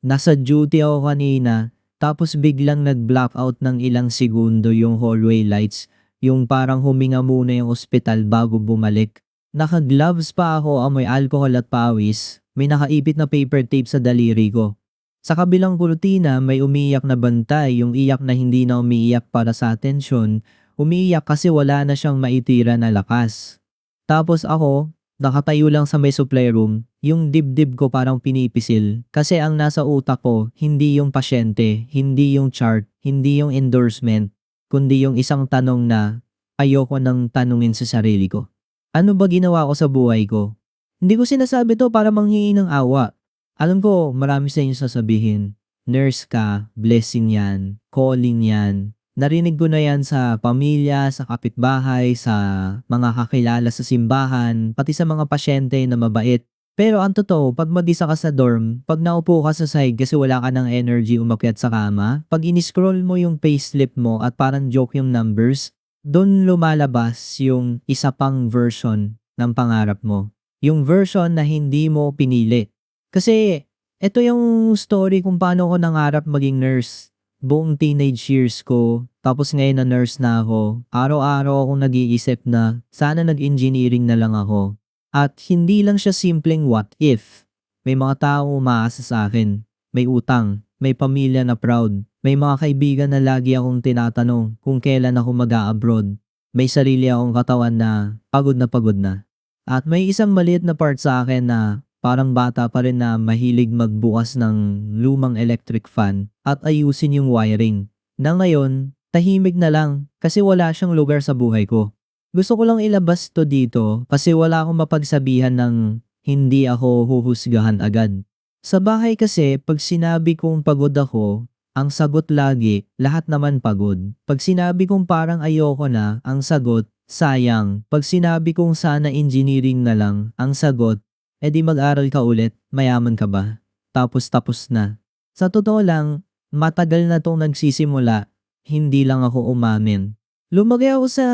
Nasa duty ako kanina, tapos biglang nag-blackout ng ilang segundo yung hallway lights, yung parang huminga muna yung ospital bago bumalik. Naka-gloves pa ako, amoy alcohol at pawis, may nakaipit na paper tape sa daliri ko. Sa kabilang kurtina may umiiyak na bantay, yung iyak na hindi na umiiyak para sa atensyon, umiiyak kasi wala na siyang maitira na lakas. Tapos ako, nakatayo lang sa may supply room, yung dibdib ko parang pinipisil kasi ang nasa utak ko hindi yung pasyente, hindi yung chart, hindi yung endorsement, kundi yung isang tanong na ayoko nang tanungin sa sarili ko. Ano ba ginawa ko sa buhay ko? Hindi ko sinasabi to para manghingi ng awa. Alam ko marami sa inyo sasabihin, nurse ka, blessing yan, calling yan. Narinig ko na yan sa pamilya, sa kapitbahay, sa mga kakilala sa simbahan, pati sa mga pasyente na mabait. Pero ang totoo, pag mag-isa ka sa dorm, pag naupo ka sa side kasi wala ka ng energy umakyat sa kama, pag in-scroll mo yung payslip mo at parang joke yung numbers, doon lumalabas yung isa pang version ng pangarap mo. Yung version na hindi mo pinili. Kasi ito yung story kung paano ko nangarap maging nurse. Buong teenage years ko, tapos ngayon na nurse na ako, araw-araw akong nag-iisip na sana nag-engineering na lang ako. At hindi lang siya simpleng what if. May mga taong umaasa sa akin, may utang, may pamilya na proud, may mga kaibigan na lagi akong tinatanong kung kailan ako mag-a-abroad. May sarili akong katawan na pagod na pagod na. At may isang maliit na part sa akin na parang bata pa rin na mahilig magbukas ng lumang electric fan at ayusin yung wiring. Na ngayon, tahimik na lang kasi wala siyang lugar sa buhay ko. Gusto ko lang ilabas to dito kasi wala akong mapagsabihan ng hindi ako huhusgahan agad. Sa bahay kasi, pag sinabi kong pagod ako, ang sagot lagi, lahat naman pagod. Pag sinabi kong parang ayoko na, ang sagot, sayang. Pag sinabi kong sana engineering na lang, ang sagot, di mag-aral ka ulit, mayaman ka ba? Tapos na. Sa totoo lang, matagal na tong nagsisimula, hindi lang ako umamin. Lumaki ako sa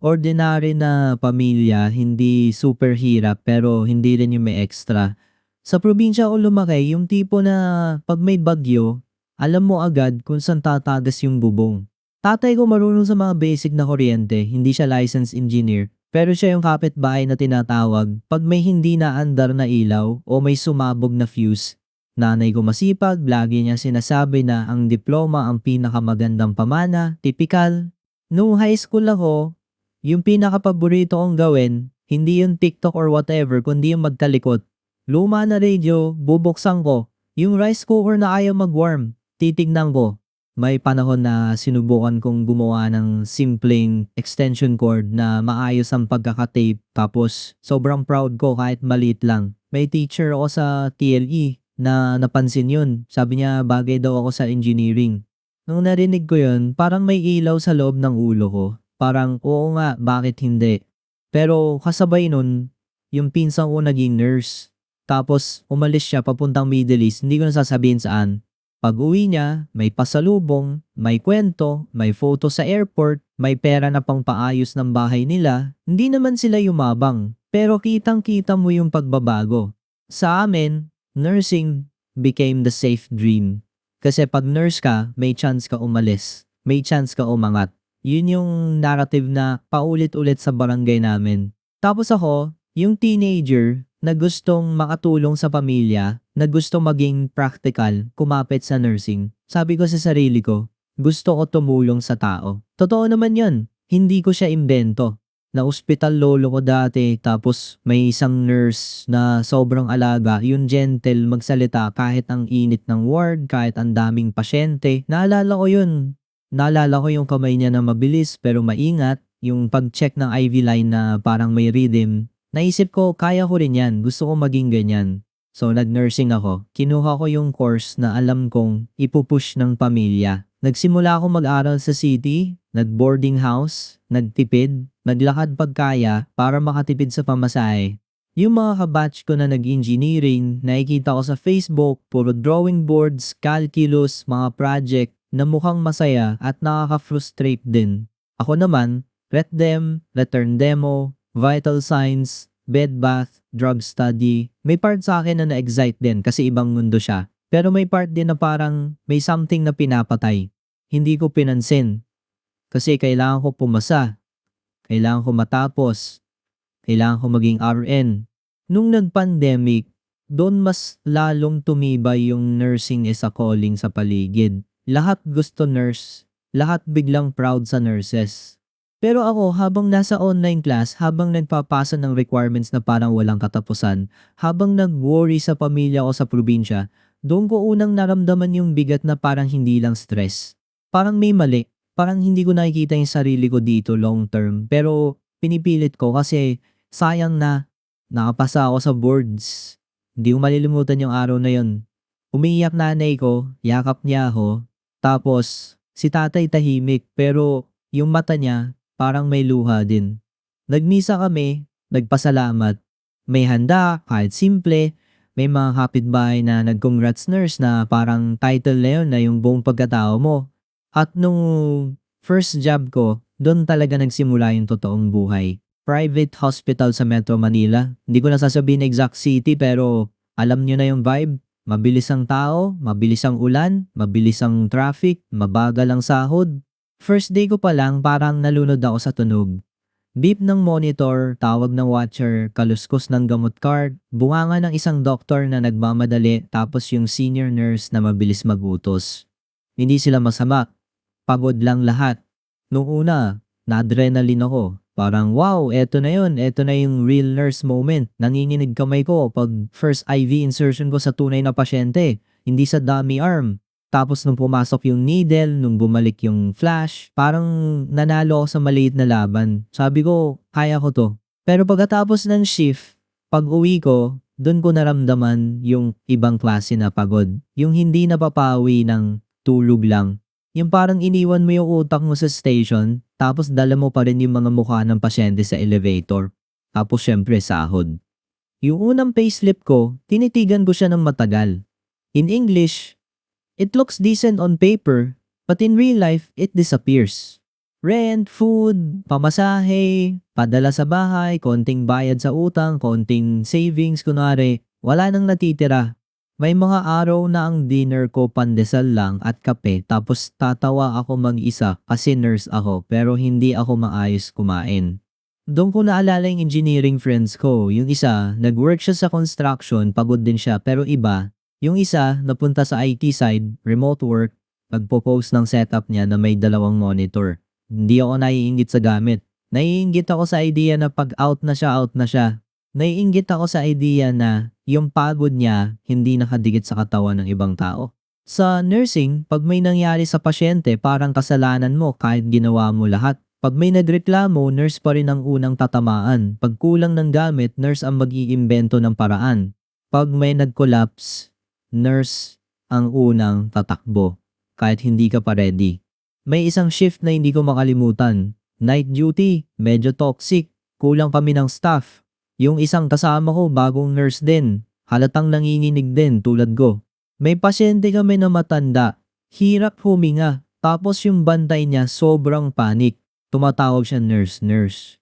ordinary na pamilya, hindi super hirap pero hindi rin yung may extra. Sa probinsya ako lumaki, yung tipo na pag may bagyo, alam mo agad kung saan tatagas yung bubong. Tatay ko marunong sa mga basic na kuryente, hindi siya licensed engineer. Pero siya yung kapitbahay na tinatawag pag may hindi naandar na ilaw o may sumabog na fuse. Nanay ko masipag, lagi niya sinasabi na ang diploma ang pinakamagandang pamana, typical. Noong high school ako, yung pinakapaborito kong gawin, hindi yung TikTok or whatever, kundi yung magtalikot. Luma na radio, bubuksan ko. Yung rice cooker na ayaw mag-warm, titignan ko. May panahon na sinubukan kong gumawa ng simpleng extension cord na maayos ang pagkakatape tapos sobrang proud ko kahit maliit lang. May teacher ako sa TLE na napansin yun. Sabi niya bagay daw ako sa engineering. Nung narinig ko yun, parang may ilaw sa loob ng ulo ko. Parang oo nga, bakit hindi? Pero kasabay nun, yung pinsan ko naging nurse. Tapos umalis siya papuntang Middle East, hindi ko na sasabihin saan. Pag-uwi niya, may pasalubong, may kwento, may photo sa airport, may pera na pang paayos ng bahay nila. Hindi naman sila yumabang, pero kitang-kita mo yung pagbabago. Sa amin, nursing became the safe dream. Kasi pag nurse ka, may chance ka umalis. May chance ka umangat. Yun yung narrative na paulit-ulit sa barangay namin. Tapos ako, yung teenager na gustong makatulong sa pamilya, na gustong maging practical, kumapit sa nursing. Sabi ko sa sarili ko, gusto ko tumulong sa tao. Totoo naman yun. Hindi ko siya imbento. Na ospital lolo ko dati tapos may isang nurse na sobrang alaga, yung gentle magsalita kahit ang init ng ward, kahit ang daming pasyente. Naalala ko yun. Naalala ko yung kamay niya na mabilis pero maingat, yung pag-check ng IV line na parang may rhythm. Naisip ko, kaya ko rin yan. Gusto ko maging ganyan. So, nag-nursing ako. Kinuha ko yung course na alam kong ipupush ng pamilya. Nagsimula ako mag-aral sa city, nag-boarding house, nagtipid, naglakad pagkaya para makatipid sa pamasahe. Yung mga kabatch ko na nag-engineering, nakikita ko sa Facebook, puro drawing boards, calculus, mga project na mukhang masaya at nakaka-frustrate din. Ako naman, RetDem, return demo, vital signs, bed bath, drug study. May part sa akin na na-excite din kasi ibang mundo siya. Pero may part din na parang may something na pinapatay. Hindi ko pinansin kasi kailangan ko pumasa, kailangan ko matapos, kailangan ko maging RN. Nung nag-pandemic, doon mas lalong tumibay yung nursing is a calling sa paligid. Lahat gusto nurse, lahat biglang proud sa nurses. Pero ako, habang nasa online class, habang nagpapasa ng requirements na parang walang katapusan, habang nag-worry sa pamilya ko sa probinsya, doon ko unang naramdaman yung bigat na parang hindi lang stress. Parang may mali. Parang hindi ko nakikita yung sarili ko dito long term. Pero pinipilit ko kasi sayang na nakapasa ako sa boards. Hindi ko malilimutan yung araw na yun. Umiiyak nanay ko, yakap niya ako. Tapos si tatay tahimik pero yung mata niya parang may luha din. Nagmisa kami, nagpasalamat. May handa, kahit simple. May mga kapitbahay na nag-congrats nurse na parang title na yun na yung buong pagkatao mo. At nung first job ko, doon talaga nagsimula yung totoong buhay. Private hospital sa Metro Manila. Hindi ko na sasabihin exact city pero alam nyo na yung vibe. Mabilis ang tao, mabilis ang ulan, mabilis ang traffic, mabagal ang sahod. First day ko pa lang parang nalunod ako sa tunog. Beep ng monitor, tawag ng watcher, kaluskos ng gamot card, bunganga ng isang doktor na nagmamadali tapos yung senior nurse na mabilis magutos. Hindi sila masama, pagod lang lahat. Nung una, na-adrenaline ako. Parang wow, eto na yun, eto na yung real nurse moment. Nanginginig kamay ko pag first IV insertion ko sa tunay na pasyente, hindi sa dummy arm. Tapos nung pumasok yung needle, nung bumalik yung flash, parang nanalo ako sa maliit na laban. Sabi ko, kaya ko to. Pero pagkatapos ng shift, pag uwi ko, doon ko naramdaman yung ibang klase na pagod. Yung hindi napapawi ng tulog lang. Yung parang iniwan mo yung utak mo sa station, tapos dala mo pa rin yung mga mukha ng pasyente sa elevator. Tapos syempre sahod. Yung unang payslip ko, tinitigan ko siya ng matagal. In English, it looks decent on paper, but in real life, it disappears. Rent, food, pamasahe, padala sa bahay, konting bayad sa utang, konting savings, kunwari, wala nang natitira. May mga araw na ang dinner ko pandesal lang at kape tapos tatawa ako mag-isa kasi nurse ako pero hindi ako maayos kumain. Doon ko naalala yung engineering friends ko. Yung isa, nag-work siya sa construction, pagod din siya pero iba. Yung isa, napunta sa IT side, remote work, nagpo-post ng setup niya na may 2 monitor. Hindi ako naiinggit sa gamit. Naiinggit ako sa idea na pag out na siya. Naiinggit ako sa idea na yung pagod niya hindi nakadikit sa katawan ng ibang tao. Sa nursing, pag may nangyari sa pasyente, parang kasalanan mo kahit ginawa mo lahat. Pag may nagreklamo, nurse pa rin ang unang tatamaan. Pag kulang ng gamit, nurse ang mag-iimbento ng paraan. Pag may nag-collapse, nurse ang unang tatakbo kahit hindi ka pa ready. May isang shift na hindi ko makalimutan. Night duty, medyo toxic. Kulang kami ng staff. Yung isang kasama ko, bagong nurse din. Halatang nanginginig din tulad ko. May pasyente kami na matanda. Hirap huminga. Tapos yung bantay niya sobrang panik. Tumatawag siya nurse.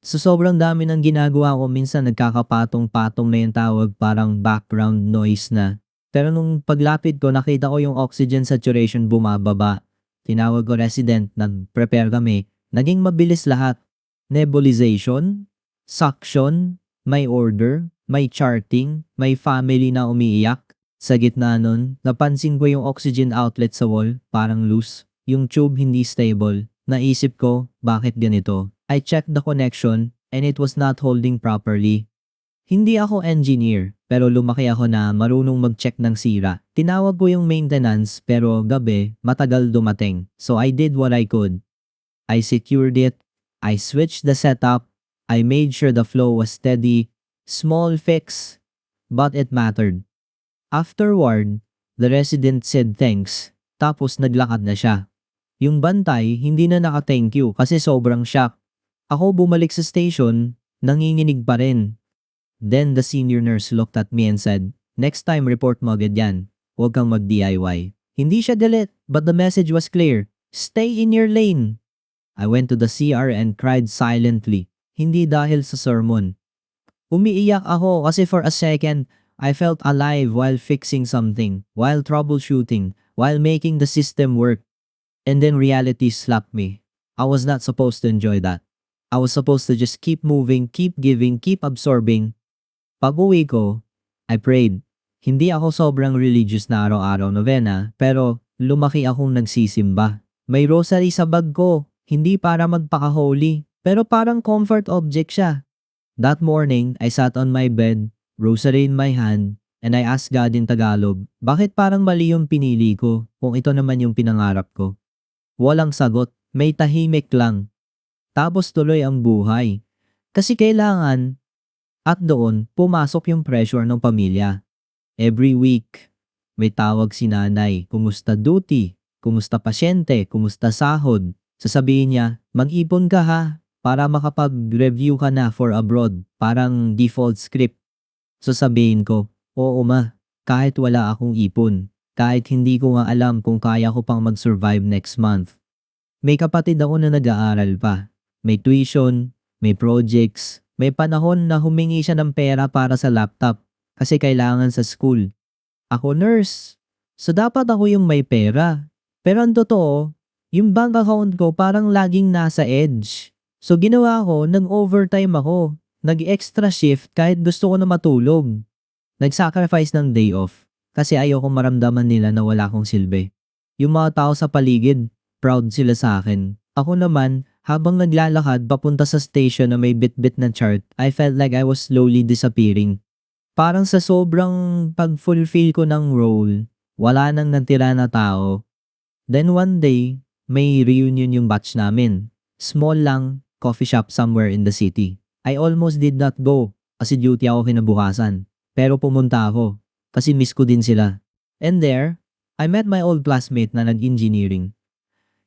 Sa sobrang dami ng ginagawa ko, minsan nagkakapatong-patong na yung tawag, parang background noise na. Pero nung paglapit ko, nakita ko yung oxygen saturation bumababa. Tinawag ko resident, nag-prepare kami. Naging mabilis lahat. Nebulization, suction, may order, may charting, may family na umiiyak. Sa gitna nun, napansin ko yung oxygen outlet sa wall, parang loose. Yung tube hindi stable. Naisip ko, bakit ganito? I checked the connection and it was not holding properly. Hindi ako engineer, pero lumaki ako na marunong mag-check ng sira. Tinawag ko yung maintenance pero gabi, matagal dumating. So I did what I could. I secured it. I switched the setup. I made sure the flow was steady. Small fix, but it mattered. Afterward, the resident said thanks, tapos naglakad na siya. Yung bantay, hindi na naka-thank you kasi sobrang shock. Ako bumalik sa station, nanginginig pa rin. Then the senior nurse looked at me and said, next time report mo agad yan. Huwag kang mag-DIY. Hindi siya delete, but the message was clear. Stay in your lane. I went to the CR and cried silently. Hindi dahil sa sermon. Umiiyak ako kasi for a second, I felt alive while fixing something, while troubleshooting, while making the system work. And then reality slapped me. I was not supposed to enjoy that. I was supposed to just keep moving, keep giving, keep absorbing. Pag-uwi ko, I prayed. Hindi ako sobrang religious na araw-araw novena, pero lumaki akong nagsisimba. May rosary sa bag ko, hindi para magpaka-holy, pero parang comfort object siya. That morning, I sat on my bed, rosary in my hand, and I asked God in Tagalog, bakit parang mali yung pinili ko kung ito naman yung pinangarap ko? Walang sagot, may tahimik lang. Tapos tuloy ang buhay. Kasi kailangan, at doon, pumasok yung pressure ng pamilya. Every week, may tawag si nanay, kumusta duty, kumusta pasyente, kumusta sahod. Sasabihin niya, mag-ipon ka ha, para makapag-review ka na for abroad, parang default script. Sasabihin ko, oo ma, kahit wala akong ipon, kahit hindi ko nga alam kung kaya ko pang mag-survive next month. May kapatid ako na nag-aaral pa. May tuition, may projects, may panahon na humingi siya ng pera para sa laptop kasi kailangan sa school. Ako nurse, so dapat ako yung may pera. Pero ang totoo, yung bank account ko parang laging nasa edge. So ginawa ko, nag-overtime ako, nag-extra shift kahit gusto ko na matulog. Nag-sacrifice ng day off kasi ayoko maramdaman nila na wala akong silbi. Yung mga tao sa paligid, proud sila sa akin. Ako naman, habang naglalakad papunta sa station na may bit-bit na chart, I felt like I was slowly disappearing. Parang sa sobrang pag-fulfill ko ng role, wala nang natira na tao. Then one day, may reunion yung batch namin. Small lang, coffee shop somewhere in the city. I almost did not go kasi duty ako kinabukasan. Pero pumunta ako kasi miss ko din sila. And there, I met my old classmate na nag-engineering.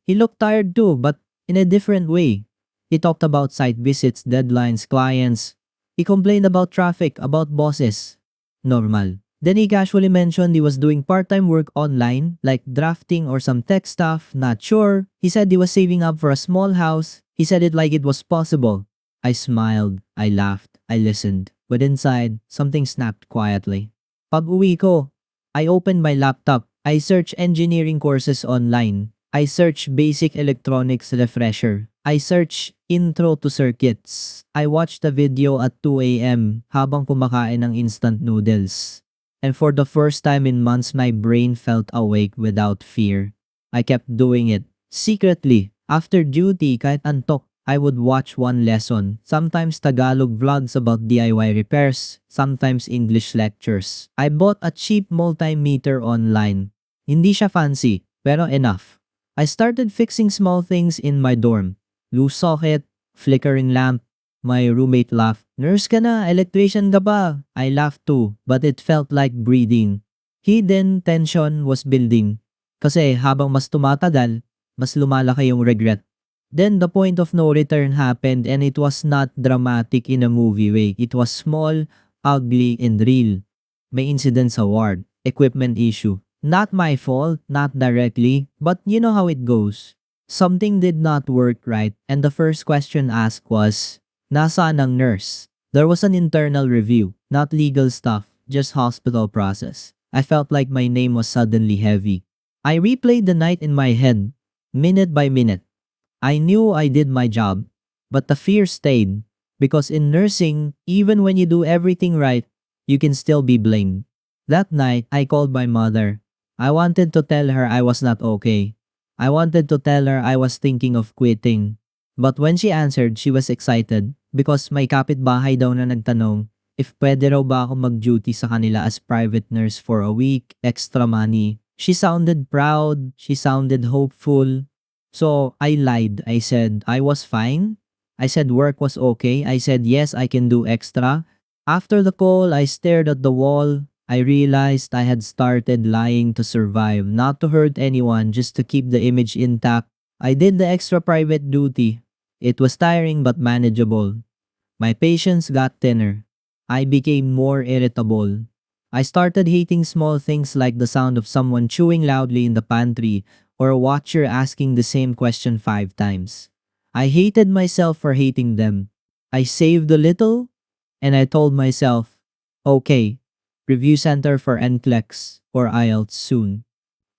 He looked tired too, but in a different way. He talked about site visits, deadlines, clients. He complained about traffic, about bosses. Normal. Then he casually mentioned he was doing part-time work online, like drafting or some tech stuff, not sure. He said he was saving up for a small house. He said it like it was possible. I smiled, I laughed, I listened. But inside, something snapped quietly. Pag-uwi ko, I opened my laptop. I searched engineering courses online. I searched basic electronics refresher. I searched intro to circuits. I watched a video at 2 a.m. habang kumakain ng instant noodles. And for the first time in months, my brain felt awake without fear. I kept doing it. Secretly, after duty, kahit antok, I would watch one lesson. Sometimes Tagalog vlogs about DIY repairs, sometimes English lectures. I bought a cheap multimeter online. Hindi siya fancy, pero enough. I started fixing small things in my dorm. Loose socket, flickering lamp. My roommate laughed. Nurse ka na, electrician ka ba? I laughed too, but it felt like breathing. Hidden tension was building. Kasi habang mas tumatagal, mas lumalaki yung regret. Then the point of no return happened and it was not dramatic in a movie way. It was small, ugly, and real. May incident sa ward, equipment issue. Not my fault, not directly, but you know how it goes. Something did not work right and the first question asked was, nasaan ang nurse? There was an internal review, not legal stuff, just hospital process. I felt like my name was suddenly heavy. I replayed the night in my head, minute by minute. I knew I did my job, but the fear stayed because in nursing, even when you do everything right, you can still be blamed. That night, I called my mother. I wanted to tell her I was not okay. I wanted to tell her I was thinking of quitting. But when she answered, she was excited because may kapitbahay daw na nagtanong if pwede raw ba ako mag-duty sa kanila as private nurse for a week, extra money. She sounded proud, she sounded hopeful. So I lied. I said I was fine. I said work was okay. I said yes, I can do extra. After the call, I stared at the wall. I realized I had started lying to survive, not to hurt anyone, just to keep the image intact. I did the extra private duty. It was tiring but manageable. My patience got thinner. I became more irritable. I started hating small things like the sound of someone chewing loudly in the pantry or a watcher asking the same question 5 times. I hated myself for hating them. I saved a little and I told myself, okay, review center for NCLEX or IELTS soon.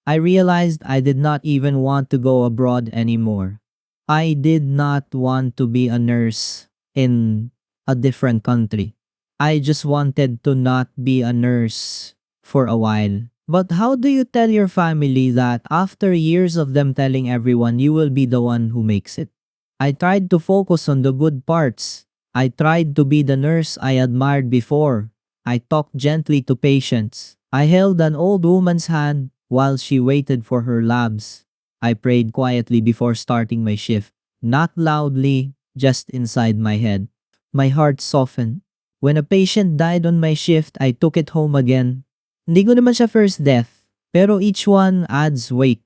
I realized I did not even want to go abroad anymore. I did not want to be a nurse in a different country. I just wanted to not be a nurse for a while. But how do you tell your family that after years of them telling everyone you will be the one who makes it? I tried to focus on the good parts. I tried to be the nurse I admired before. I talked gently to patients. I held an old woman's hand while she waited for her labs. I prayed quietly before starting my shift. Not loudly, just inside my head. My heart softened. When a patient died on my shift, I took it home again. Hindi ko naman siya first death, pero each one adds weight,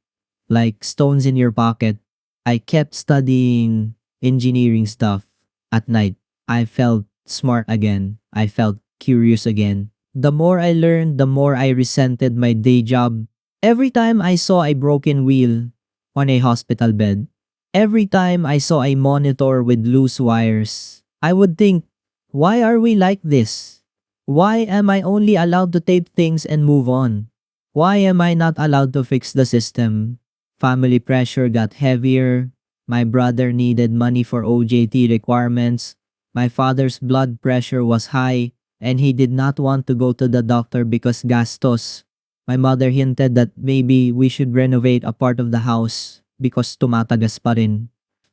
like stones in your pocket. I kept studying engineering stuff. At night, I felt smart again. I felt curious again. The more I learned, the more I resented my day job. Every time I saw a broken wheel on a hospital bed, every time I saw a monitor with loose wires, I would think, why are we like this? Why am I only allowed to tape things and move on? Why am I not allowed to fix the system? Family pressure got heavier. My brother needed money for OJT requirements. My father's blood pressure was high and he did not want to go to the doctor because gastos. My mother hinted that maybe we should renovate a part of the house because tumatagas pa rin.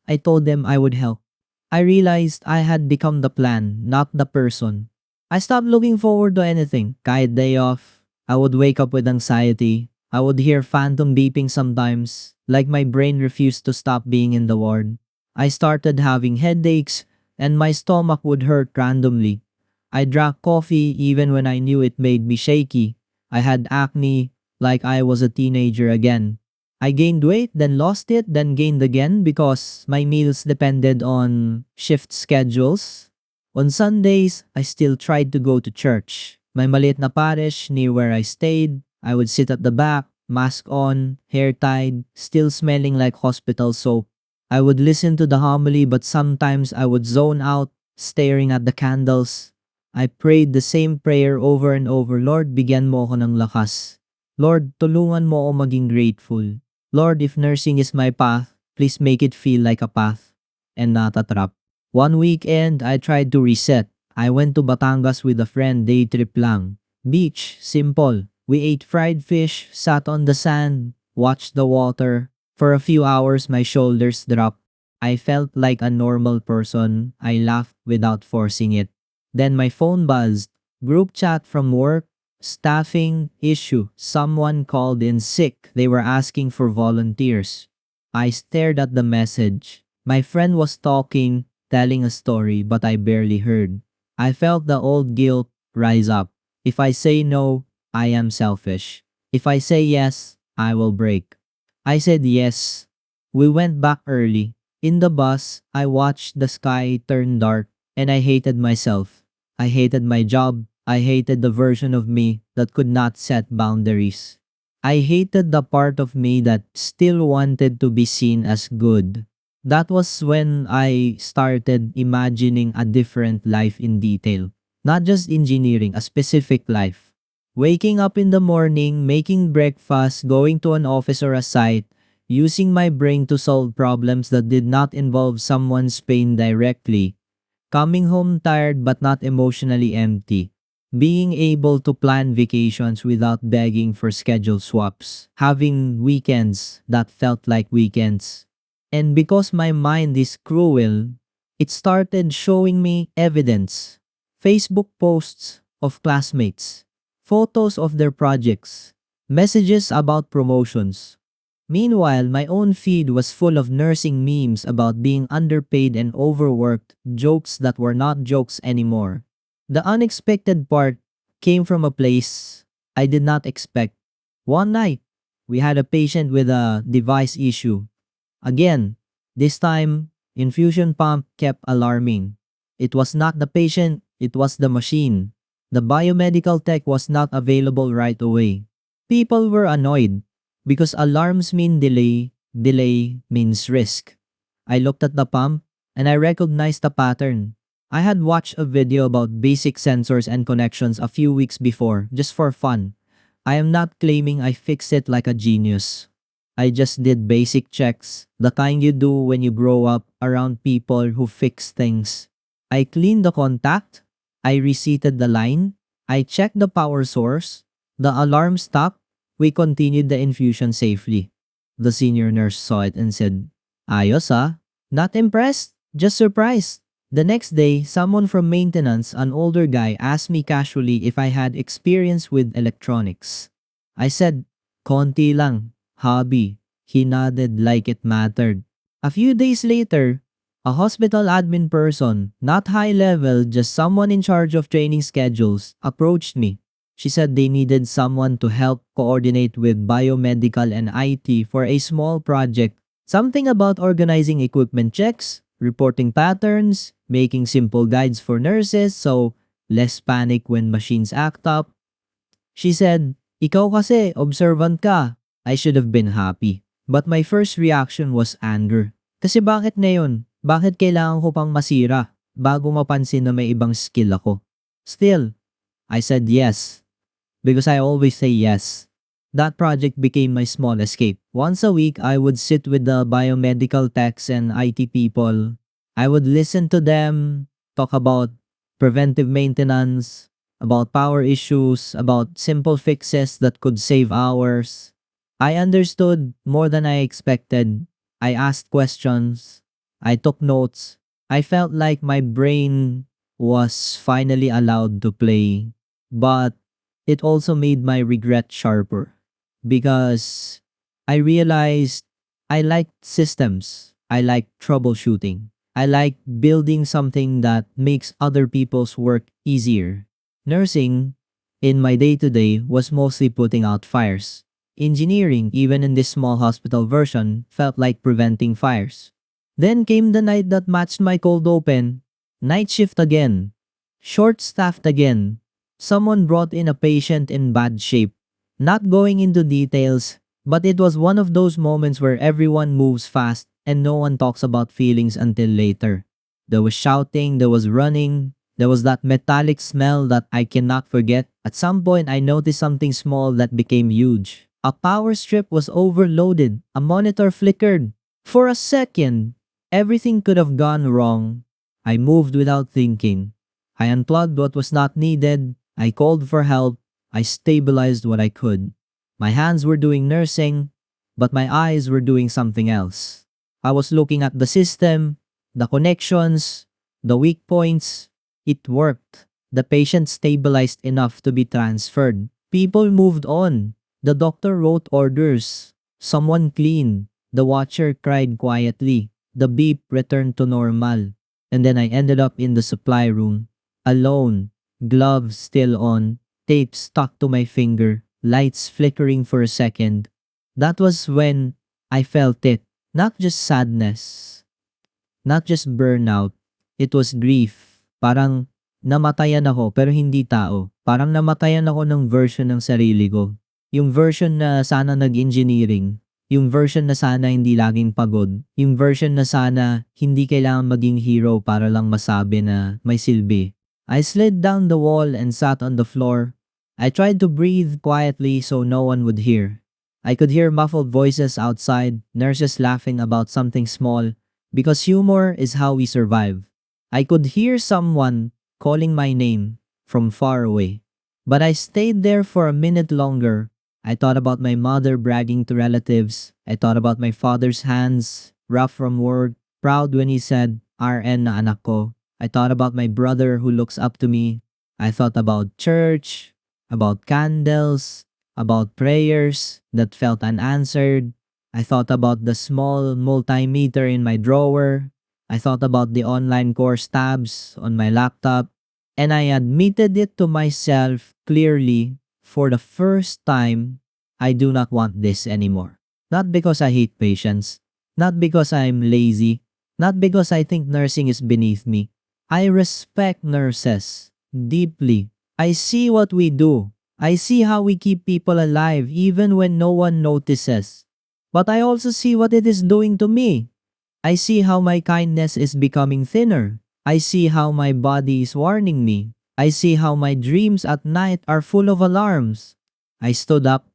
I told them I would help. I realized I had become the plan, not the person. I stopped looking forward to anything. Kahit day off, I would wake up with anxiety. I would hear phantom beeping sometimes, like my brain refused to stop being in the ward. I started having headaches, and my stomach would hurt randomly. I drank coffee even when I knew it made me shaky. I had acne, like I was a teenager again. I gained weight, then lost it, then gained again because my meals depended on shift schedules. On Sundays, I still tried to go to church. My maliit na parish near where I stayed, I would sit at the back, mask on, hair tied, still smelling like hospital soap. I would listen to the homily but sometimes I would zone out, staring at the candles. I prayed the same prayer over and over. Lord, bigyan mo ako ng lakas. Lord, tulungan mo ako maging grateful. Lord, if nursing is my path, please make it feel like a path and not a trap. One weekend, I tried to reset. I went to Batangas with a friend, day trip lang. Beach, simple. We ate fried fish, sat on the sand, watched the water. For a few hours, my shoulders dropped. I felt like a normal person. I laughed without forcing it. Then my phone buzzed. Group chat from work. Staffing issue. Someone called in sick. They were asking for volunteers. I stared at the message. My friend was talking, telling a story, but I barely heard. I felt the old guilt rise up. If I say no, I am selfish. If I say yes, I will break. I said yes. We went back early. In the bus, I watched the sky turn dark and I hated myself. I hated my job. I hated the version of me that could not set boundaries. I hated the part of me that still wanted to be seen as good. That was when I started imagining a different life in detail. Not just engineering, a specific life. Waking up in the morning, making breakfast, going to an office or a site, using my brain to solve problems that did not involve someone's pain directly. Coming home tired but not emotionally empty. Being able to plan vacations without begging for schedule swaps. Having weekends that felt like weekends. And because my mind is cruel, it started showing me evidence. Facebook posts of classmates, photos of their projects, messages about promotions. Meanwhile, my own feed was full of nursing memes about being underpaid and overworked, jokes that were not jokes anymore. The unexpected part came from a place I did not expect. One night, we had a patient with a device issue. Again, this time, infusion pump kept alarming. It was not the patient, it was the machine. The biomedical tech was not available right away. People were annoyed because alarms mean delay, delay means risk. I looked at the pump and I recognized the pattern. I had watched a video about basic sensors and connections a few weeks before, just for fun. I am not claiming I fixed it like a genius. I just did basic checks, the kind you do when you grow up around people who fix things. I cleaned the contact, I reseated the line, I checked the power source, the alarm stopped, we continued the infusion safely. The senior nurse saw it and said, "Ayos ah." Not impressed, just surprised. The next day, someone from maintenance, an older guy, asked me casually if I had experience with electronics. I said, "Konti lang, hobby." He nodded like it mattered. A few days later, a hospital admin person, not high level, just someone in charge of training schedules, approached me. She said they needed someone to help coordinate with biomedical and IT for a small project. Something about organizing equipment checks, reporting patterns, making simple guides for nurses so less panic when machines act up. She said, "Ikaw kasi, observant ka." I should have been happy. But my first reaction was anger. Kasi bakit ngayon? Bakit kailangan ko pang masira bago mapansin na may ibang skill ako? Still, I said yes. Because I always say yes. That project became my small escape. Once a week, I would sit with the biomedical techs and IT people. I would listen to them talk about preventive maintenance, about power issues, about simple fixes that could save hours. I understood more than I expected. I asked questions. I took notes. I felt like my brain was finally allowed to play. But it also made my regret sharper because I realized I liked systems. I liked troubleshooting. I like building something that makes other people's work easier. Nursing, in my day-to-day, was mostly putting out fires. Engineering, even in this small hospital version, felt like preventing fires. Then came the night that matched my cold open. Night shift again. Short-staffed again. Someone brought in a patient in bad shape. Not going into details, but it was one of those moments where everyone moves fast and no one talks about feelings until later. There was shouting, there was running, there was that metallic smell that I cannot forget. At some point, I noticed something small that became huge. A power strip was overloaded. A monitor flickered. For a second, everything could have gone wrong. I moved without thinking. I unplugged what was not needed. I called for help. I stabilized what I could. My hands were doing nursing, but my eyes were doing something else. I was looking at the system, the connections, the weak points. It worked. The patient stabilized enough to be transferred. People moved on. The doctor wrote orders. Someone cleaned. The watcher cried quietly. The beep returned to normal. And then I ended up in the supply room, alone, gloves still on, tape stuck to my finger, lights flickering for a second. That was when I felt it. Not just sadness, not just burnout. It was grief. Parang namatayan ako pero hindi tao. Parang namatayan ako ng version ng sarili ko. Yung version na sana nag-engineering. Yung version na sana hindi laging pagod. Yung version na sana hindi kailangan maging hero para lang masabi na may silbi. I slid down the wall and sat on the floor. I tried to breathe quietly so no one would hear. I could hear muffled voices outside, nurses laughing about something small, because humor is how we survive. I could hear someone calling my name from far away. But I stayed there for a minute longer. I thought about my mother bragging to relatives. I thought about my father's hands, rough from work, proud when he said, "RN na anak ko." I thought about my brother who looks up to me. I thought about church, about candles, about prayers that felt unanswered. I thought about the small multimeter in my drawer. I thought about the online course tabs on my laptop. And I admitted it to myself clearly. For the first time, I do not want this anymore. Not because I hate patients, not because I'm lazy, not because I think nursing is beneath me. I respect nurses deeply. I see what we do. I see how we keep people alive even when no one notices. But I also see what it is doing to me. I see how my kindness is becoming thinner. I see how my body is warning me. I see how my dreams at night are full of alarms. I stood up,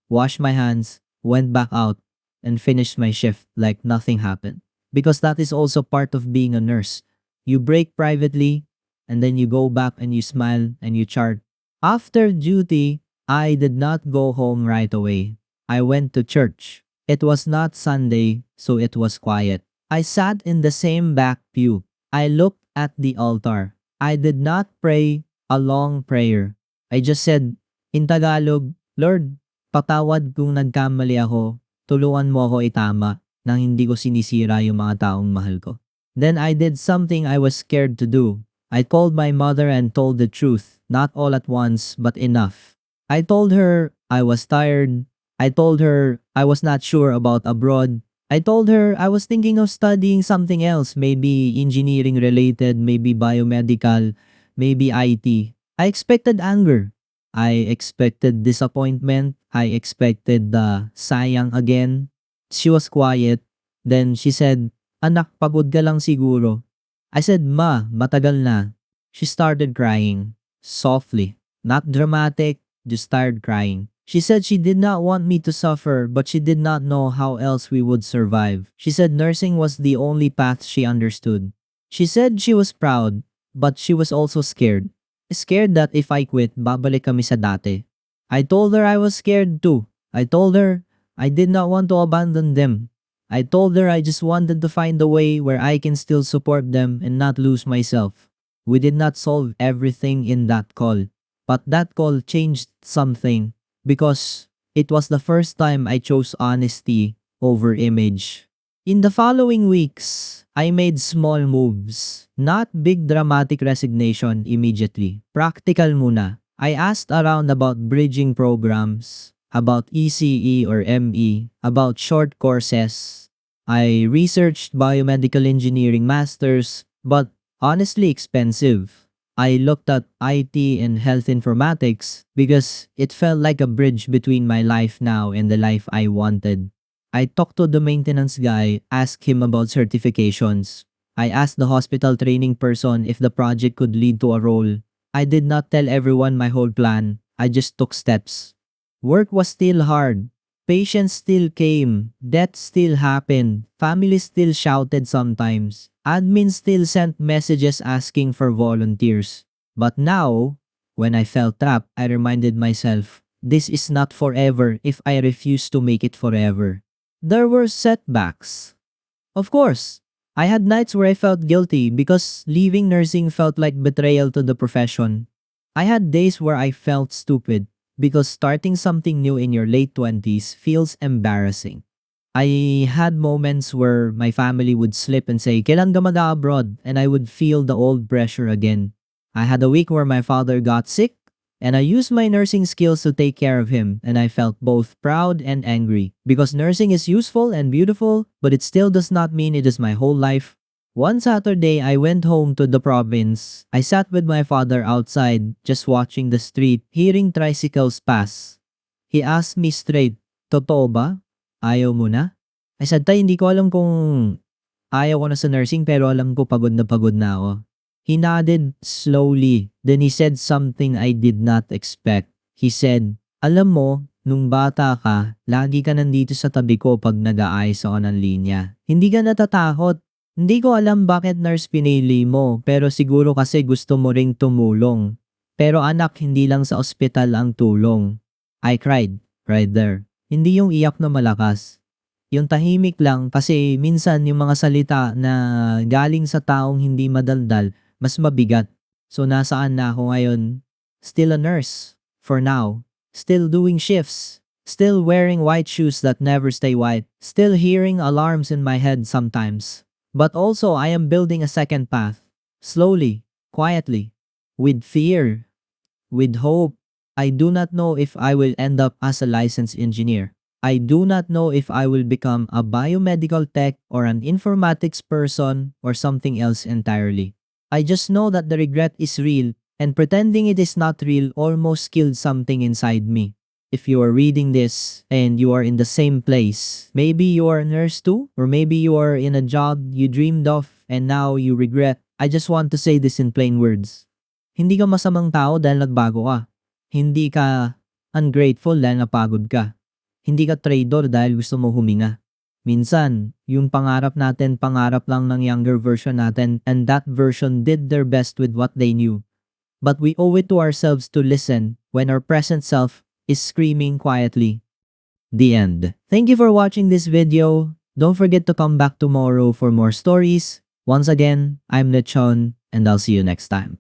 washed my hands, went back out, and finished my shift like nothing happened. Because that is also part of being a nurse. You break privately, and then you go back and you smile and you chart. After duty, I did not go home right away. I went to church. It was not Sunday, so it was quiet. I sat in the same back pew. I looked at the altar. I did not pray a long prayer. I just said, in Tagalog, Lord, patawad kung nagkamali ako. Tulungan mo ako itama nang hindi ko sinisira yung mga taong mahal ko. Then I did something I was scared to do. I called my mother and told the truth, not all at once, but enough. I told her I was tired. I told her I was not sure about abroad. I told her I was thinking of studying something else, maybe engineering related, maybe biomedical, maybe IT. I expected anger. I expected disappointment. I expected the sayang again. She was quiet. Then she said, Anak, pagod ka lang siguro. I said, Ma, matagal na. She started crying. Softly. Not dramatic, just started crying. She said she did not want me to suffer, but she did not know how else we would survive. She said nursing was the only path she understood. She said she was proud, but she was also scared. Scared that if I quit, babalik kami sa dati. I told her I was scared too. I told her I did not want to abandon them. I told her I just wanted to find a way where I can still support them and not lose myself. We did not solve everything in that call, but that call changed something because it was the first time I chose honesty over image. In the following weeks, I made small moves, not big dramatic resignation immediately. Practical muna. I asked around about bridging programs, about ECE or ME, about short courses. I researched biomedical engineering masters, but honestly expensive. I looked at IT and health informatics because it felt like a bridge between my life now and the life I wanted. I talked to the maintenance guy, asked him about certifications. I asked the hospital training person if the project could lead to a role. I did not tell everyone my whole plan. I just took steps. Work was still hard. Patients still came. Death still happened. Families still shouted sometimes. Admin still sent messages asking for volunteers. But now, when I felt trapped, I reminded myself, this is not forever if I refuse to make it forever. There were setbacks. Of course, I had nights where I felt guilty because leaving nursing felt like betrayal to the profession. I had days where I felt stupid because starting something new in your late 20s feels embarrassing. I had moments where my family would slip and say, Kailan ka mag-abroad? And I would feel the old pressure again. I had a week where my father got sick, and I used my nursing skills to take care of him, and I felt both proud and angry. Because nursing is useful and beautiful, but it still does not mean it is my whole life. One Saturday, I went home to the province. I sat with my father outside, just watching the street, hearing tricycles pass. He asked me straight, Totoo ba? Ayaw mo na? I said, Tay, hindi ko alam kung ayaw ko na sa nursing pero alam ko pagod na ako. He nodded slowly. Then he said something I did not expect. He said, Alam mo, nung bata ka, lagi ka nandito sa tabi ko pag nag-aayos ako ng linya. Hindi ka natatakot. Hindi ko alam bakit nurse pinili mo, pero siguro kasi gusto mo ring tumulong. Pero anak, hindi lang sa ospital ang tulong. I cried, right there. Hindi yung iyak na malakas. Yung tahimik lang kasi minsan yung mga salita na galing sa taong hindi madaldal, mas mabigat. So nasaan na ako ngayon? Still a nurse, for now. Still doing shifts. Still wearing white shoes that never stay white. Still hearing alarms in my head sometimes. But also I am building a second path. Slowly, quietly, with fear, with hope. I do not know if I will end up as a licensed engineer. I do not know if I will become a biomedical tech or an informatics person or something else entirely. I just know that the regret is real, and pretending it is not real almost killed something inside me. If you are reading this and you are in the same place, maybe you are a nurse too, or maybe you are in a job you dreamed of and now you regret. I just want to say this in plain words. Hindi ka masamang tao dahil nagbago ka. Hindi ka ungrateful dahil napagod ka. Hindi ka traitor dahil gusto mo huminga. Minsan, yung pangarap natin, pangarap lang ng younger version natin, and that version did their best with what they knew. But we owe it to ourselves to listen when our present self is screaming quietly. The end. Thank you for watching this video. Don't forget to come back tomorrow for more stories. Once again, I'm Lechon, and I'll see you next time.